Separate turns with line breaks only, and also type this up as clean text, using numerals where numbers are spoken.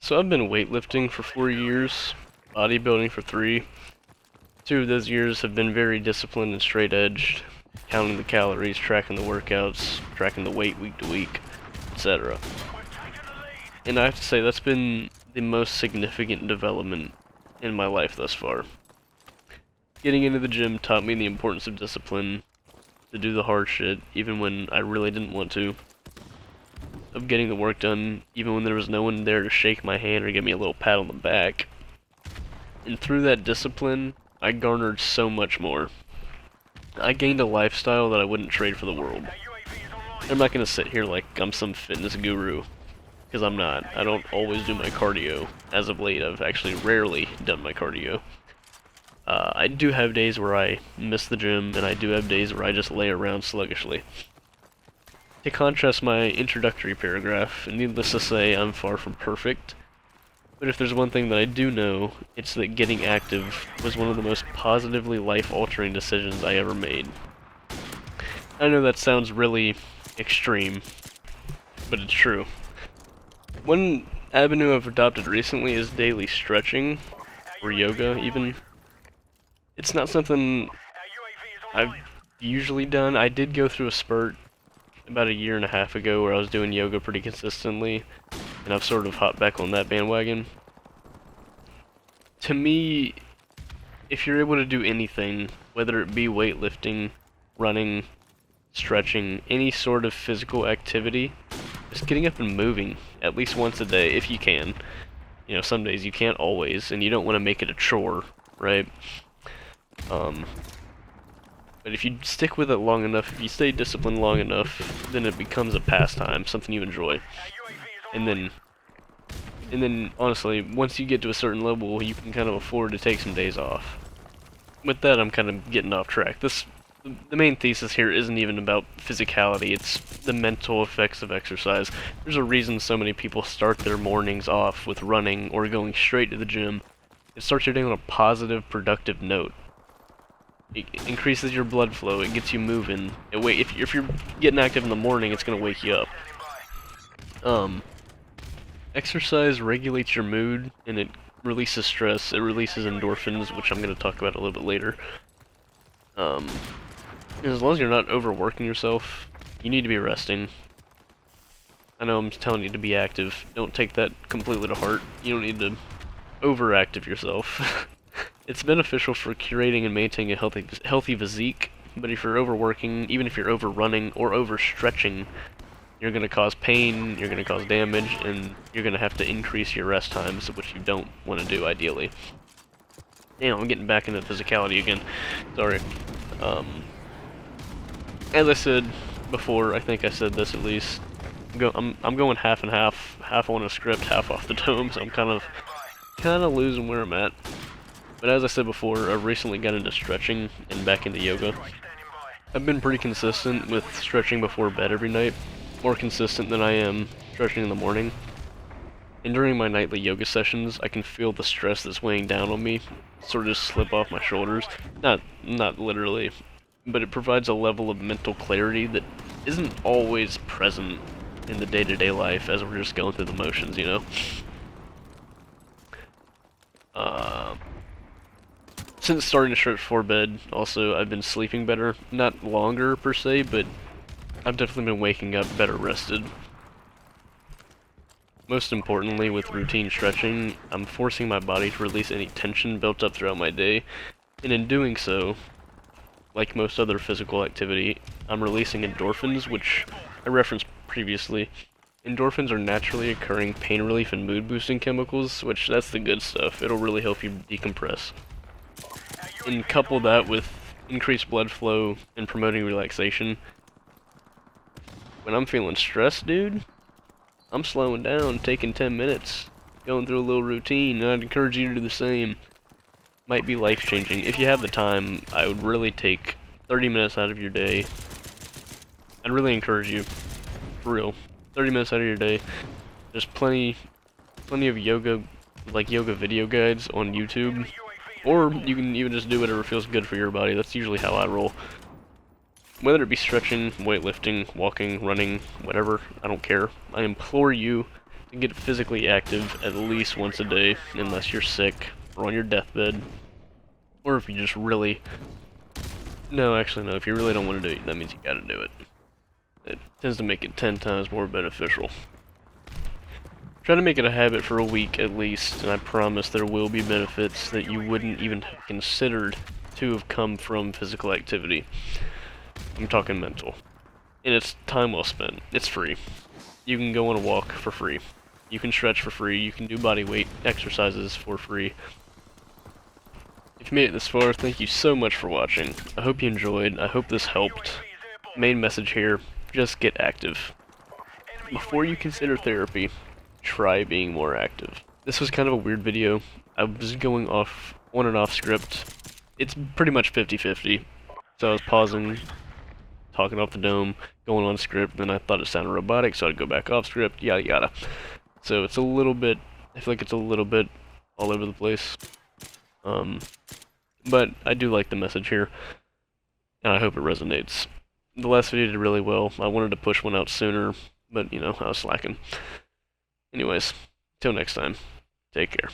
So I've been weightlifting for 4 years, bodybuilding for 3. 2 of those years have been very disciplined and straight-edged, counting the calories, tracking the workouts, tracking the weight week to week, etc. And I have to say that's been the most significant development in my life thus far. Getting into the gym taught me the importance of discipline, to do the hard shit even when I really didn't want to, of getting the work done even when there was no one there to shake my hand or give me a little pat on the back. And through that discipline, I garnered so much more. I gained a lifestyle that I wouldn't trade for the world. I'm not gonna sit here like I'm some fitness guru, because I'm not. I don't always do my cardio. As of late, I've actually rarely done my cardio. I do have days where I miss the gym, and I do have days where I just lay around sluggishly. To contrast my introductory paragraph, needless to say, I'm far from perfect. But if there's one thing that I do know, it's that getting active was one of the most positively life-altering decisions I ever made. I know that sounds really extreme, but it's true. One avenue I've adopted recently is daily stretching, or yoga even. It's not something I've usually done. I did go through a spurt about a year and a half ago where I was doing yoga pretty consistently, and I've sort of hopped back on that bandwagon. To me, if you're able to do anything, whether it be weightlifting, running, stretching, any sort of physical activity, just getting up and moving at least once a day if you can. You know, some days you can't always, and you don't want to make it a chore, right? But if you stick with it long enough, if you stay disciplined long enough, then it becomes a pastime, something you enjoy. And then honestly, once you get to a certain level, you can kind of afford to take some days off. With that, I'm kind of getting off track. The main thesis here isn't even about physicality, it's the mental effects of exercise. There's a reason so many people start their mornings off with running or going straight to the gym. It starts your day on a positive, productive note. It increases your blood flow, it gets you moving. If you're getting active in the morning, it's gonna wake you up. Exercise regulates your mood, and it releases stress, it releases endorphins, which I'm gonna talk about a little bit later. And as long as you're not overworking yourself, you need to be resting. I know I'm telling you to be active, don't take that completely to heart. You don't need to overactive yourself. It's beneficial for curating and maintaining a healthy physique, but if you're overworking, even if you're overrunning or overstretching, you're going to cause pain, you're going to cause damage, and you're going to have to increase your rest times, which you don't want to do ideally. Damn, I'm getting back into physicality again. Sorry. As I said before, I think I said this at least, I'm going half and half on a script, half off the dome, so I'm kind of losing where I'm at. But as I said before, I've recently got into stretching and back into yoga. I've been pretty consistent with stretching before bed every night, more consistent than I am stretching in the morning. And during my nightly yoga sessions, I can feel the stress that's weighing down on me sort of just slip off my shoulders. Not literally, but it provides a level of mental clarity that isn't always present in the day-to-day life as we're just going through the motions, you know? Since starting to stretch before bed, also, I've been sleeping better. Not longer, per se, but I've definitely been waking up better rested. Most importantly, with routine stretching, I'm forcing my body to release any tension built up throughout my day, and in doing so, like most other physical activity, I'm releasing endorphins, which I referenced previously. Endorphins are naturally occurring pain relief and mood boosting chemicals, which that's the good stuff. It'll really help you decompress. And couple that with increased blood flow and promoting relaxation. When I'm feeling stressed, dude, I'm slowing down, taking 10 minutes, going through a little routine, and I'd encourage you to do the same. Might be life-changing. If you have the time, I would really take 30 minutes out of your day. I'd really encourage you, for real, 30 minutes out of your day. There's plenty of yoga video guides on YouTube. Or you can even just do whatever feels good for your body. That's usually how I roll. Whether it be stretching, weightlifting, walking, running, whatever, I don't care. I implore you to get physically active at least once a day, unless you're sick or on your deathbed, or if you just really... No, actually no, if you really don't want to do it, that means you gotta do it. It tends to make it 10 times more beneficial. Try to make it a habit for a week at least, and I promise there will be benefits that you wouldn't even have considered to have come from physical activity. I'm talking mental. And it's time well spent. It's free. You can go on a walk for free. You can stretch for free. You can do body weight exercises for free. If you made it this far, thank you so much for watching. I hope you enjoyed. I hope this helped. Main message here, just get active. Before you consider therapy, try being more active. This was kind of a weird video. I was going on and off script. It's pretty much 50-50. So I was pausing, talking off the dome, going on script, then I thought it sounded robotic, so I'd go back off script, yada yada. So it's a little bit, I feel like it's a little bit all over the place. But I do like the message here, and I hope it resonates. The last video did really well. I wanted to push one out sooner, but you know, I was slacking. Anyways, till next time, take care.